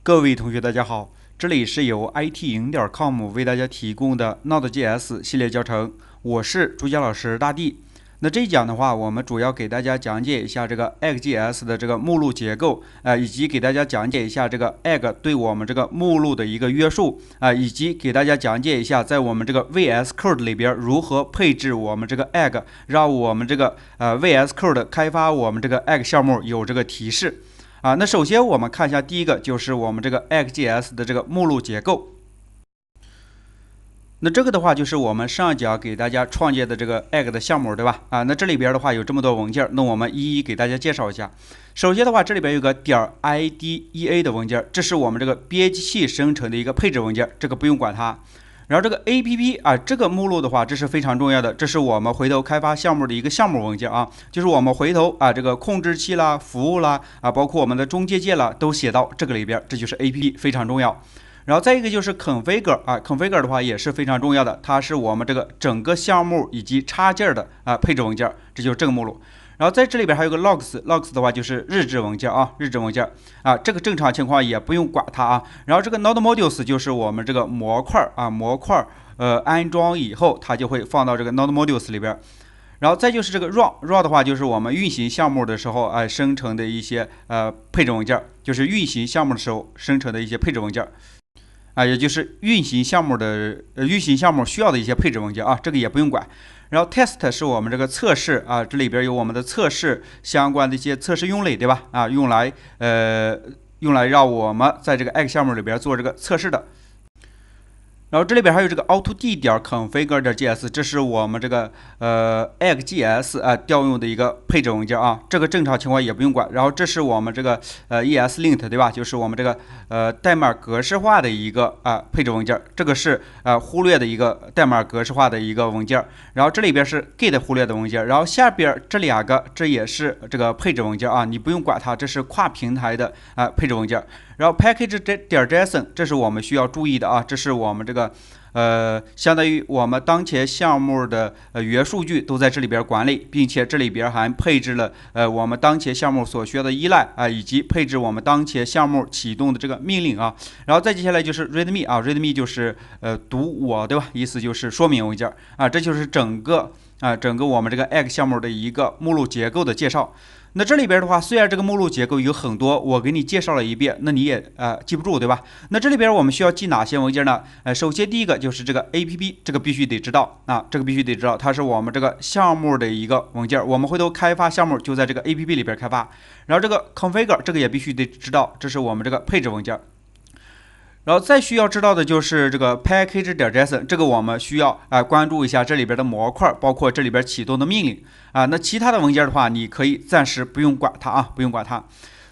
各位同学，大家好，这里是由 IT 营点 com 为大家提供的 Node.js 系列教程，我是主讲老师大地。那这一讲的话，我们主要给大家讲解一下这个 Egg.js 的这个目录结构，以及给大家讲解一下这个 Egg 对我们这个目录的一个约束，以及给大家讲解一下在我们这个 VS Code 里边如何配置我们这个 Egg， 让我们这个VS Code 开发我们这个 Egg 项目有这个提示。那首先我们看一下第一个，就是我们这个 Egg.js 的这个目录结构。那这个的话就是我们上一讲给大家创建的这个 Egg 的项目，对吧？那这里边的话有这么多文件，那我们一一给大家介绍一下。首先的话，这里边有个.idea 的文件，这是我们这个编辑器生成的一个配置文件，这个不用管它。然后这个 app 这个目录的话，这是非常重要的，这是我们回头开发项目的一个项目文件就是我们回头这个控制器啦、服务啦包括我们的中介件啦，都写到这个里边，这就是 app 非常重要。然后再一个就是 configure 的话也是非常重要的，它是我们这个整个项目以及插件的配置文件，这就是这个目录。然后在这里边还有个 logs 的话就是日志文件这个正常情况也不用管它然后这个 node modules 就是我们这个模块安装以后它就会放到这个 node modules 里边。然后再就是这个 run 的话就是我们运行项目的时候生成的一些配置文件，就是运行项目的时候生成的一些配置文件。也就是运行项目需要的一些配置文件这个也不用管。然后 test 是我们这个测试这里边有我们的测试相关的一些测试用类，对吧？用来让我们在这个 Egg 项目里边做这个测试的。然后这里边还有这个 autod.configure.js， 这是我们这个Egg.js调用的一个配置文件这个正常情况也不用管。然后这是我们这个ESLint， 对吧？就是我们这个代码格式化的一个配置文件，这个是忽略的一个代码格式化的一个文件。然后这里边是 Git 忽略的文件，然后下边这两个这也是这个配置文件你不用管它，这是跨平台的配置文件。然后 package.json 这是我们需要注意的这是我们这个相当于我们当前项目的元数据都在这里边管理，并且这里边还配置了我们当前项目所需要的依赖以及配置我们当前项目启动的这个命令然后再接下来就是 readme 就是读我，对吧？意思就是说明文件这就是整个我们这个 Egg 项目的一个目录结构的介绍。那这里边的话，虽然这个目录结构有很多，我给你介绍了一遍，那你也记不住，对吧？那这里边我们需要记哪些文件呢？首先第一个就是这个 app， 这个必须得知道这个必须得知道，它是我们这个项目的一个文件，我们回头开发项目就在这个 app 里边开发。然后这个 configure 这个也必须得知道，这是我们这个配置文件。然后再需要知道的就是这个 package.json， 这个我们需要关注一下这里边的模块，包括这里边启动的命令那其他的文件的话，你可以暂时不用管它不用管它。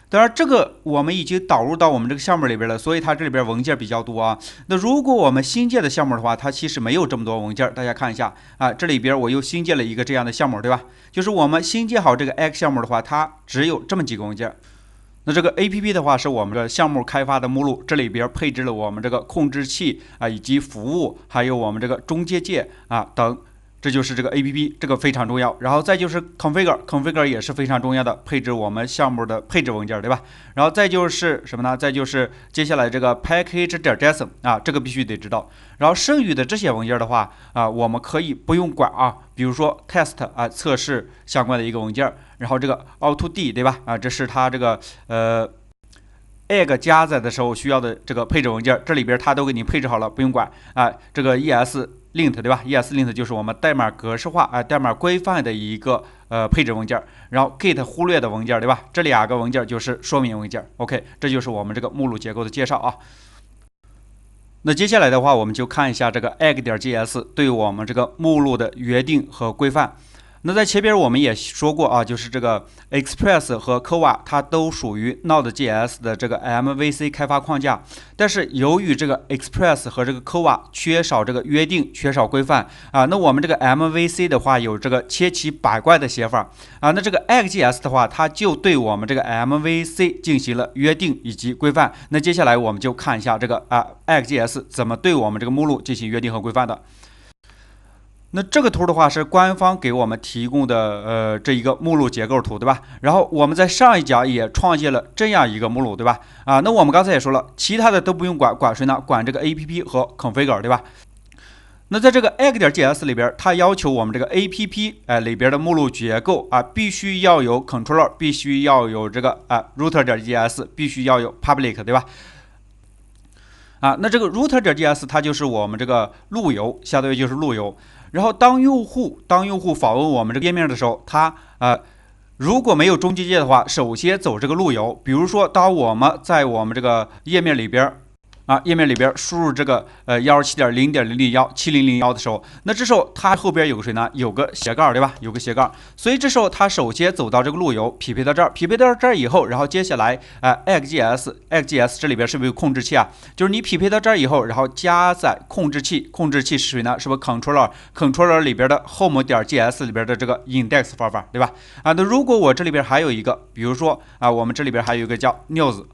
当然，这个我们已经导入到我们这个项目里边了，所以它这里边文件比较多那如果我们新建的项目的话，它其实没有这么多文件，大家看一下这里边我又新建了一个这样的项目，对吧？就是我们新建好这个 Egg 项目的话，它只有这么几个文件。那这个 app 的话是我们的项目开发的目录，这里边配置了我们这个控制器以及服务，还有我们这个中介件等，这就是这个 app， 这个非常重要。然后再就是 configure 也是非常重要的，配置我们项目的配置文件，对吧？然后再就是什么呢？再就是接下来这个 package.json 这个必须得知道。然后剩余的这些文件的话我们可以不用管比如说 test 测试相关的一个文件，然后这个 autod 对吧？这是它这个Egg 加载的时候需要的这个配置文件，这里边它都给你配置好了，不用管这个 ESLint 对吧？ ESLint 就是我们代码格式化代码规范的一个配置文件，然后 Git 忽略的文件，对吧？这两个文件就是说明文件。OK， 这就是我们这个目录结构的介绍那接下来的话，我们就看一下这个 Egg.js 对我们这个目录的约定和规范。那在前边我们也说过就是这个 Express 和 Koa 它都属于 Node.js 的这个 MVC 开发框架，但是由于这个 Express 和这个 Koa 缺少这个约定，缺少规范那我们这个 MVC 的话有这个千奇百怪的写法那这个 Egg.js 的话，它就对我们这个 MVC 进行了约定以及规范。那接下来我们就看一下这个Egg.js 怎么对我们这个目录进行约定和规范的。那这个图的话是官方给我们提供的这一个目录结构图，对吧？然后我们在上一讲也创建了这样一个目录，对吧？那我们刚才也说了，其他的都不用管，管谁呢？管这个 app 和 configure， 对吧？那在这个 egg.js 里边，它要求我们这个 app 里边的目录结构必须要有 controller， 必须要有这个router.js， 必须要有 public， 对吧？那这个 router.js 它就是我们这个路由，相当于就是路由。然后当用户访问我们这个页面的时候，他如果没有中继键的话，首先走这个路由。比如说，当我们在我们这个页面里边输入这个127.0.0017001的时候，那这时候它后边有个谁呢？有个斜杠，对吧？有个斜杠，所以这时候它首先走到这个路由，匹配到这儿，匹配到这儿以后，然后接下来egg.js 这里边是不是有控制器啊？就是你匹配到这儿以后，然后加载控制器，控制器是谁呢？是不是 controller 里边的 home.js 里边的这个 index 方法，对吧？那如果我这里边还有一个，比如说我们这里边还有一个叫 news。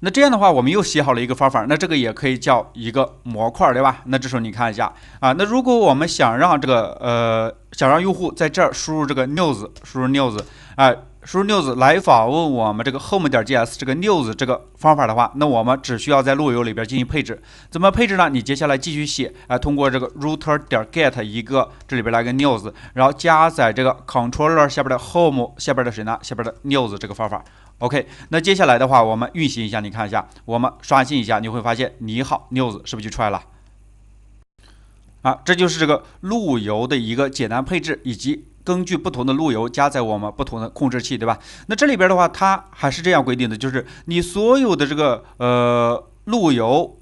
那这样的话，我们又写好了一个方法，那这个也可以叫一个模块，对吧？那这时候你看一下那如果我们想让这个想让用户在这儿输入这个 news， 输入 news 来访问我们这个 home.js 这个 news 这个方法的话，那我们只需要在路由里边进行配置。怎么配置呢？你接下来继续写通过这个 router.get 一个这里边来个 news， 然后加载这个 controller 下边的 home 下边的谁呢？下边的 news 这个方法。OK， 那接下来的话，我们运行一下，你看一下，我们刷新一下，你会发现你好 news 是不是就出来了？这就是这个路由的一个简单配置，以及根据不同的路由加载我们不同的控制器，对吧？那这里边的话，它还是这样规定的，就是你所有的这个路由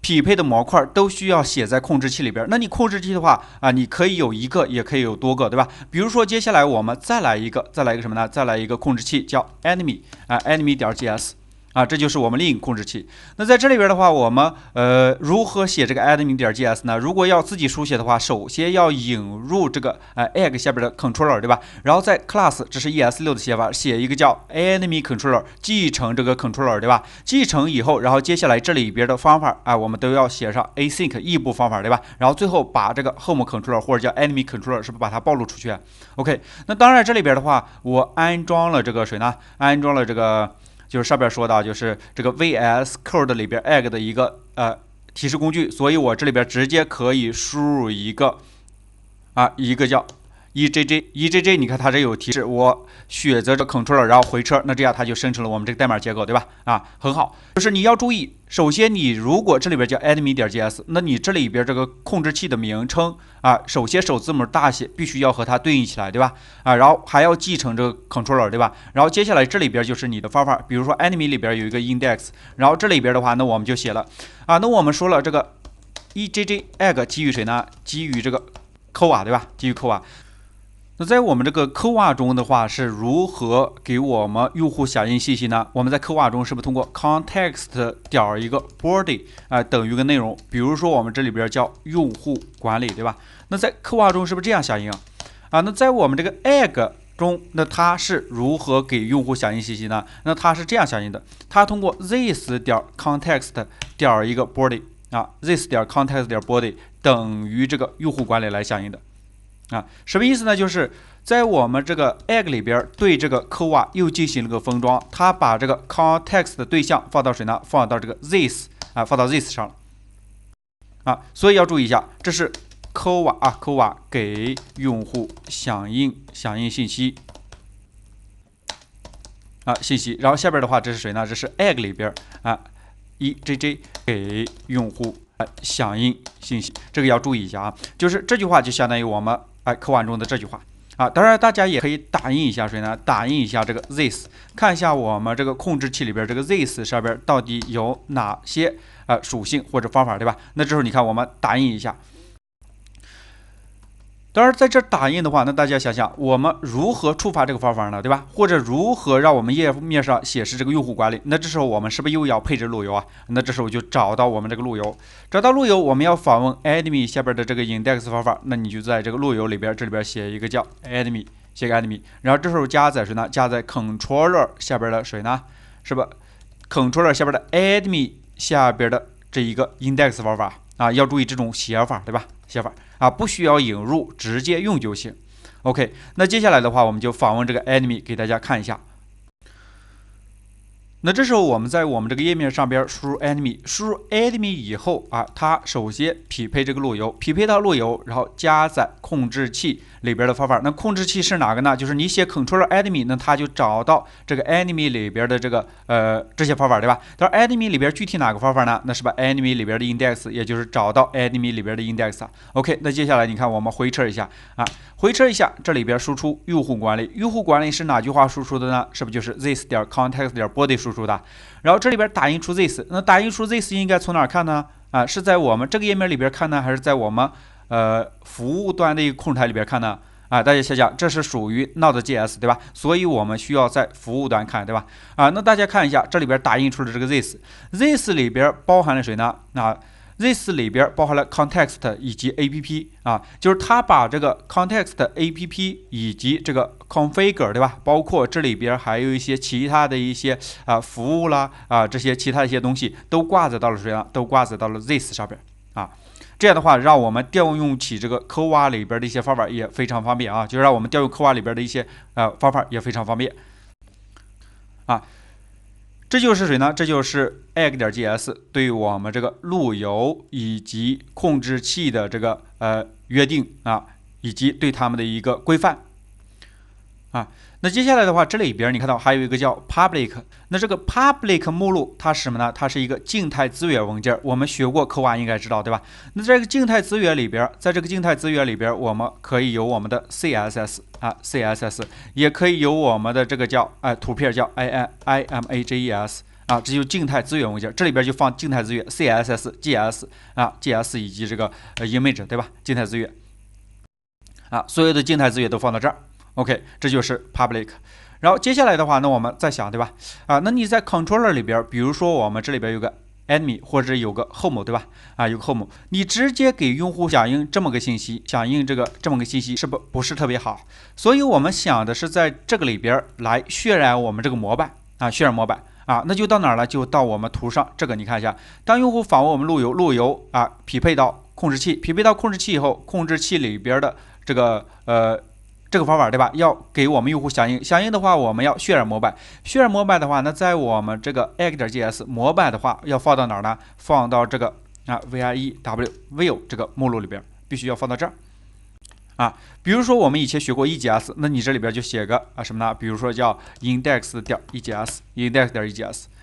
匹配的模块都需要写在控制器里边。那你控制器的话你可以有一个，也可以有多个，对吧？比如说接下来我们再来一个什么呢？再来一个控制器叫 enemy，enemy.js。这就是我们另一个控制器。那在这里边的话，我们如何写这个 enemy.js 呢？如果要自己书写的话，首先要引入这个egg 下边的 controller， 对吧？然后在 class， 这是 ES6 的写法，写一个叫 enemy controller， 继承这个 controller， 对吧？继承以后，然后接下来这里边的方法我们都要写上 async 异步方法，对吧？然后最后把这个 home controller 或者叫 enemy controller 是不是把它暴露出去？OK， 那当然这里边的话，我安装了这个谁呢？安装了这个。就是上边说到，就是这个 VS Code 里边 egg 的一个提示工具，所以我这里边直接可以输入一个叫 EJJ， 你看它这有提示，我选择这 controller， 然后回车，那这样它就生成了我们这个代码结构，对吧？很好。就是你要注意，首先你如果这里边叫 enemy.js， 那你这里边这个控制器的名称首先首字母大写必须要和它对应起来，对吧？然后还要继承这个 controller， 对吧？然后接下来这里边就是你的方法，比如说 enemy 里边有一个 index， 然后这里边的话，那我们就写了那我们说了这个 EJJ egg 基于谁呢？基于这个 Koa， 对吧？基于 Koa。那在我们这个 Koa 中的话，是如何给我们用户响应信息呢？我们在 Koa 中是不是通过 context 点一个 body 等于个内容？比如说我们这里边叫用户管理，对吧？那在 Koa 中是不是这样响应那在我们这个 egg 中，那它是如何给用户响应信息呢？那它是这样响应的，它通过 this 点 context 点一个 body this 点 context 点 body 等于这个用户管理来响应的。什么意思呢？就是在我们这个 egg 里边对这个 Koa 又进行了个封装，它把这个 context 的对象放到谁呢？放到这个 this 放到 this 上了所以要注意一下，这是 Koa 给用户响应信息信息。然后下边的话，这是谁呢？这是 egg 里边EJJ 给用户响应信息，这个要注意一下就是这句话就相当于我们Koa 中的这句话当然大家也可以打印一下谁呢？打印一下这个 this， 看一下我们这个控制器里边这个 this 上边到底有哪些属性或者方法，对吧？那这时候你看我们打印一下。当然，在这打印的话，那大家想想，我们如何触发这个方法呢？对吧？或者如何让我们页面上显示这个用户管理？那这时候我们是不是又要配置路由那这时候就找到我们这个路由，找到路由，我们要访问 enemy 下边的这个 index 方法，那你就在这个路由里边，这里边写一个叫 enemy， 写个 enemy， 然后这时候加载谁呢？加载 controller 下边的谁呢？是吧 ？controller 下边的 enemy 下边的这一个 index 方法啊，要注意这种写法，对吧？写法啊，不需要引入，直接用就行。OK， 那接下来的话，我们就访问这个 enemy 给大家看一下。那这时候我们在我们这个页面上边输入 enemy， 输入 enemy 以后啊，它首先匹配这个路由，匹配到路由，然后加载控制器里边的方法。那控制器是哪个呢？就是你写 controller enemy， 那它就找到这个 enemy 里边的这个这些方法，对吧？但是 enemy 里边具体哪个方法呢？那是把 enemy 里边的 index， 也就是找到 enemy 里边的 index。OK， 那接下来你看我们回车一下啊，回车一下，这里边输出用户管理，用户管理是哪句话输出的呢？是不是就是 this 点 context 点 body 输出的？然后这里边打印出 this， 那打印出 this 应该从哪儿看呢？啊，是在我们这个页面里边看呢，还是在我们服务端的一个控制台里边看呢？啊，大家想想，这是属于 Node.js 对吧？所以我们需要在服务端看，对吧？啊，那大家看一下，这里边打印出了这个 this 里边包含了谁呢？啊，this 里边包含了 context 以及 app 啊，就是它把这个 context、app 以及这个 configure 对吧？包括这里边还有一些其他的一些服务啦这些其他的一些东西都挂载到了谁呢？都挂载到了 this 上边啊。这样的话，让我们调用起这个科瓦里边的一些方法也非常方便啊，就是让我们调用科瓦里边的一些方法也非常方便啊。这就是谁呢？这就是 egg.js 对于我们这个路由以及控制器的这个约定啊，以及对它们的一个规范啊。那接下来的话，这里边你看到还有一个叫 public， 那这个 public 目录它是什么呢？它是一个静态资源文件。我们学过科瓦应该知道对吧？那这个静态资源里边，在这个静态资源里边，我们可以有我们的 CSS 啊 ，CSS 也可以有我们的这个叫图片叫 images 啊，这就是静态资源文件。这里边就放静态资源 CSS、GS 啊、GS 以及这个image 对吧？静态资源啊，所有的静态资源都放到这儿。OK， 这就是 public。然后接下来的话，那我们再想，对吧？啊，那你在 controller 里边，比如说我们这里边有个 enemy 或者有个 home， 对吧？啊，有个 home， 你直接给用户响应这么个信息，响应这么个信息，是不是特别好？所以我们想的是在这个里边来渲染我们这个模板啊，渲染模板啊，那就到哪儿了？就到我们图上这个，你看一下，当用户访问我们路由啊，匹配到控制器，匹配到控制器以后，控制器里边的这个这个方法对吧？要给我们用户响应，响应的话，我们要渲染模板。渲染模板的话，那在我们这个 egg.js 模板的话，要放到哪儿呢？放到这个view 这个目录里边，必须要放到这儿啊。比如说我们以前学过 EJS， 那你这里边就写个什么呢？比如说叫 index.ejs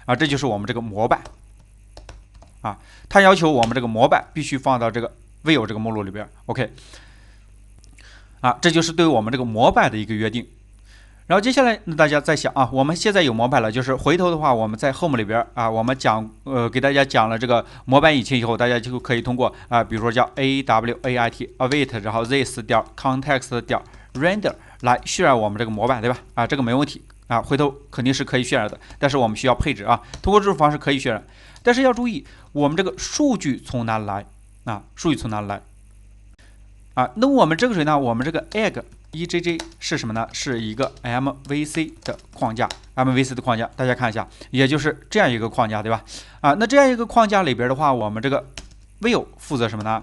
啊，这就是我们这个模板啊。它要求我们这个模板必须放到这个 view 这个目录里边。OK。啊，这就是对我们这个模板的一个约定。然后接下来，那大家再想啊，我们现在有模板了，就是回头的话，我们在 home 里边啊，我们给大家讲了这个模板引擎以后，大家就可以通过比如说叫 await 然后 this 点 context 点 render 来渲染我们这个模板，对吧？啊，这个没问题啊，回头肯定是可以渲染的，但是我们需要配置啊，通过这种方式可以渲染，但是要注意，我们这个数据从哪来啊？数据从哪来？啊，那我们这个谁呢？我们这个 egg 是什么呢？是一个 MVC 的框架 ，MVC 的框架，大家看一下，也就是这样一个框架，对吧？啊，那这样一个框架里边的话，我们这个 view 负责什么呢？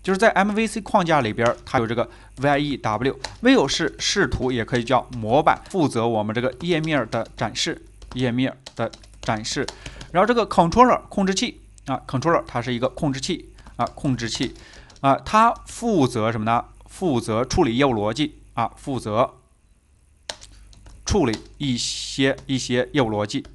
就是在 MVC 框架里边，它有这个 view 是视图，也可以叫模板，负责我们这个页面的展示，然后这个 controller 控制器啊 ，controller 它是一个控制器啊，它负责什么呢？负责处理业务逻辑啊，负责处理一些业务逻辑。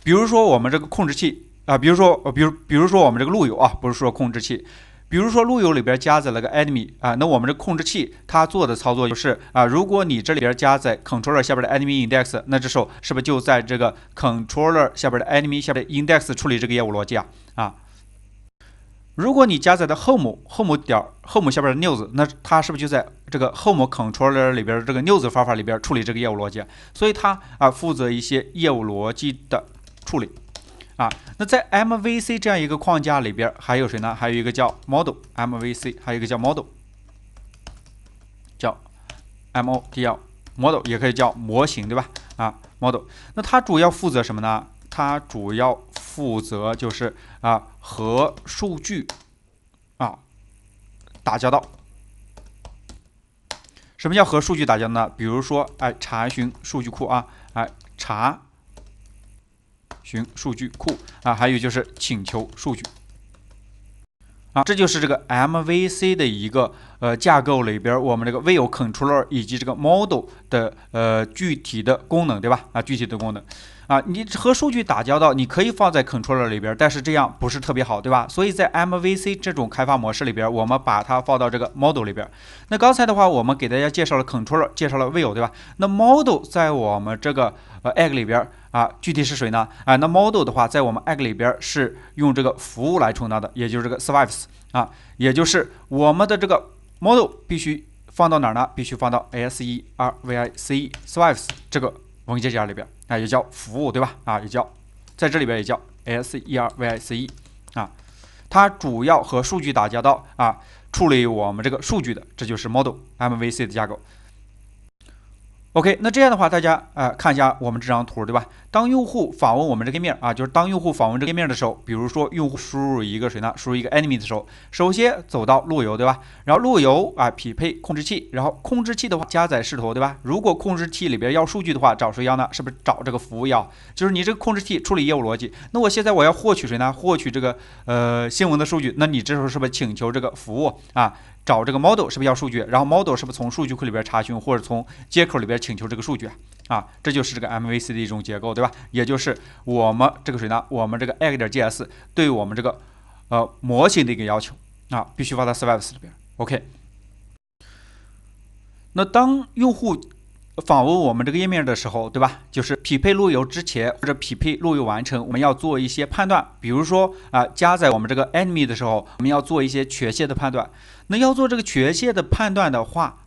比如说我们这个控制器啊，比如说我们这个路由啊，不是说控制器。比如说路由里边加载了个 enemy 啊，那我们这控制器它做的操作就是啊，如果你这里边加载 controller 下边的 enemy index， 那这时候是不是就在这个 controller 下边的 enemy 下边的 index 处理这个业务逻辑啊？如果你加载的 home 下边的 news， 那它是不是就在这个 home controller 里边这个 news 方法里边处理这个业务逻辑？所以它负责一些业务逻辑的处理啊。那在 MVC 这样一个框架里边还有谁呢？还有一个叫 model MVC， 还有一个叫 model， 叫 model 也可以叫模型，对吧？啊 model， 那它主要负责什么呢？它主要负责就是和数据打交道。什么叫和数据打交道呢？比如说查询数据库查询数据库还有就是请求数据。这就是这个 MVC 的一个架构里边，我们这个 View Controller 以及这个 Model 的具体的功能，对吧？具体的功能你和数据打交道，你可以放在 Controller 里边，但是这样不是特别好，对吧？所以在 MVC 这种开发模式里边，我们把它放到这个 Model 里边。那刚才的话，我们给大家介绍了 Controller， 介绍了 View， 对吧？那 Model 在我们这个Egg 里边具体是谁呢？那 Model 的话，在我们 Egg 里边是用这个服务来充当的，也就是这个 Service 也就是我们的这个 Model 必须放到哪儿呢？必须放到 Service 这个文件夹里边也叫服务，对吧？也叫在这里边也叫 Service 它主要和数据打交道处理我们这个数据的，这就是 Model MVC 的架构。OK， 那这样的话，大家看一下我们这张图，对吧？当用户访问我们这个页面就是当用户访问这个页面的时候，比如说用户输入一个谁呢？输入一个 enemy 的时候，首先走到路由，对吧？然后路由匹配控制器，然后控制器的话加载视图，对吧？如果控制器里边要数据的话，找谁要呢？是不是找这个服务要？就是你这个控制器处理业务逻辑。那我现在我要获取谁呢？获取这个新闻的数据，那你这时候是不是请求这个服务找这个 model 是不是要数据？然后 model 是不是从数据库里边查询，或者从接口里边请求这个数据这就是这个 MVC 的一种结构，对吧？也就是我们这个谁呢？我们这个 Egg.js 对我们这个模型的一个要求必须放到 Service 里边。OK， 那当用户访问我们这个页面的时候，对吧？就是匹配路由之前或者匹配路由完成，我们要做一些判断，比如说加载我们这个 enemy 的时候，我们要做一些权限的判断。那要做这个权限的判断的话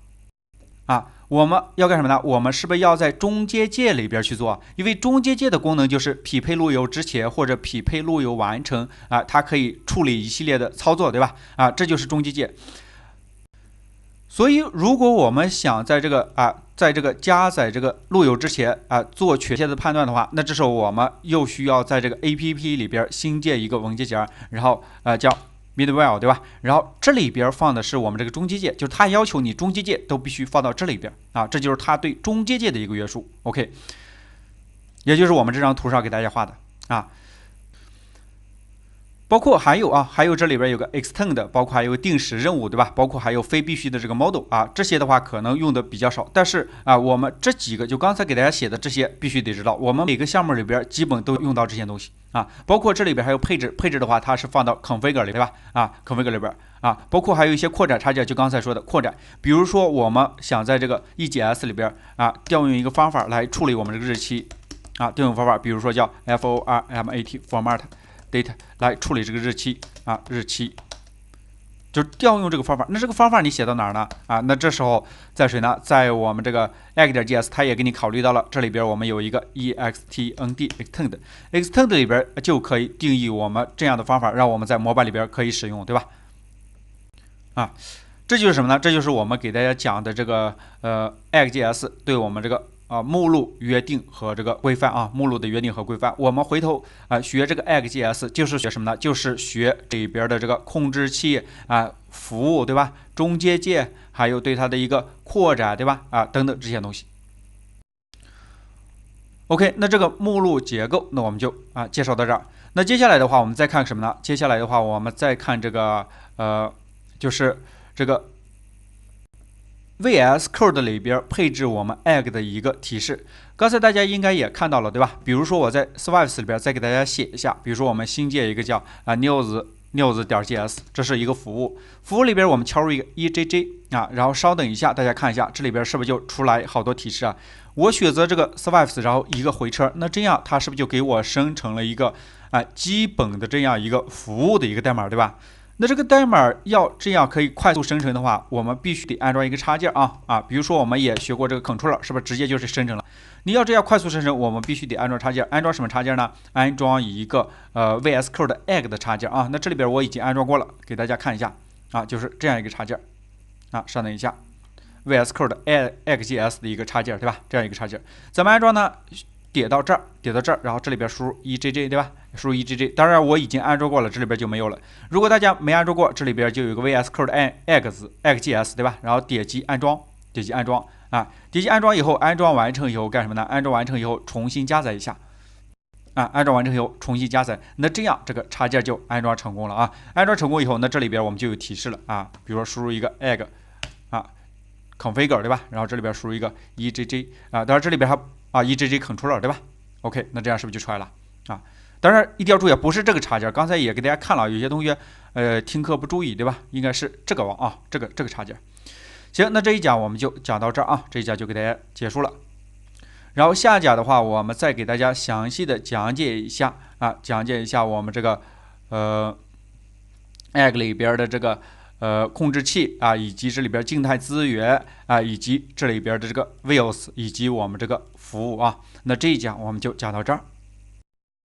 我们要干什么呢？我们是不是要在中阶界里边去做？因为中阶界的功能就是匹配路由之前或者匹配路由完成它可以处理一系列的操作，对吧？这就是中阶界。所以如果我们想在这个加载这个路由之前做权限的判断的话，那这时候我们又需要在这个 APP 里边新建一个文件夹，然后叫Midwell， 对吧？然后这里边放的是我们这个中阶界，就是它要求你中阶界都必须放到这里边这就是它对中阶界的一个约束。OK， 也就是我们这张图上给大家画的包括还有这里边有个 extend， 包括还有定时任务，对吧？包括还有非必须的这个 model 这些的话可能用的比较少，但是我们这几个就刚才给大家写的这些必须得知道，我们每个项目里边基本都用到这些东西包括这里边还有配置的话，它是放到 configure 里，对吧？configure 里边包括还有一些扩展插件，就刚才说的扩展，比如说我们想在这个 EJS 里边调用一个方法来处理我们这个日期调用方法，比如说叫 format data 来处理这个日期日期，就调用这个方法。那这个方法你写到哪儿呢？那这时候在谁呢？在我们这个 Egg.js 它也给你考虑到了，这里边我们有一个 extend 里边就可以定义我们这样的方法，让我们在模板里边可以使用，对吧？这就是什么呢？这就是我们给大家讲的这个Egg.js 对我们这个目录约定和这个规范目录的约定和规范。我们回头学这个 Egg.js 就是学什么呢？就是学里边的这个控制器服务，对吧？中阶界，还有对它的一个扩展，对吧？等等这些东西。OK， 那这个目录结构，那我们就介绍到这儿。那接下来的话，我们再看什么呢？接下来的话，我们再看这个就是这个VS Code 里边配置我们 Egg 的一个提示，刚才大家应该也看到了，对吧？比如说我在 Service 里边再给大家写一下，比如说我们新建一个叫news.js， 这是一个服务，服务里边我们敲入一个 EJJ 然后稍等一下，大家看一下这里边是不是就出来好多提示我选择这个 Service， 然后一个回车，那这样它是不是就给我生成了一个基本的这样一个服务的一个代码，对吧？那这个代码要这样可以快速生成的话，我们必须得安装一个插件比如说我们也学过这个 controller， 是不是直接就是生成了？你要这样快速生成，我们必须得安装插件。安装什么插件呢？安装一个VS Code Egg 的插件那这里边我已经安装过了，给大家看一下就是这样一个插件稍等一下，VS Code Egg.js 的一个插件，对吧？这样一个插件怎么安装呢？点到这儿，然后这里边输入 EJJ 对吧？输入 EJJ， 当然我已经安装过了，这里边就没有了。如果大家没安装过，这里边就有一个 VS Code eggs 对吧？然后点击安装，点击安装以后，安装完成以后干什么呢？安装完成以后重新加载一下。安装完成以后重新加载，那这样这个插件就安装成功了啊！安装成功以后，那这里边我们就有提示了啊，比如说输入一个 egg configure 对吧？然后这里边输入一个 EJJ 当然这里边还EJJ controller 对吧 ？OK， 那这样是不是就出来了啊？当然一定要注意，不是这个插件，刚才也给大家看了，有些同学听课不注意对吧？应该是这个这个插件。行，那这一讲我们就讲到这儿啊，这一讲就给大家结束了。然后下讲的话，我们再给大家详细的讲解一下我们这个egg 里边的这个控制器以及这里边静态资源以及这里边的这个 views 以及我们这个服务啊。那这一讲我们就讲到这儿。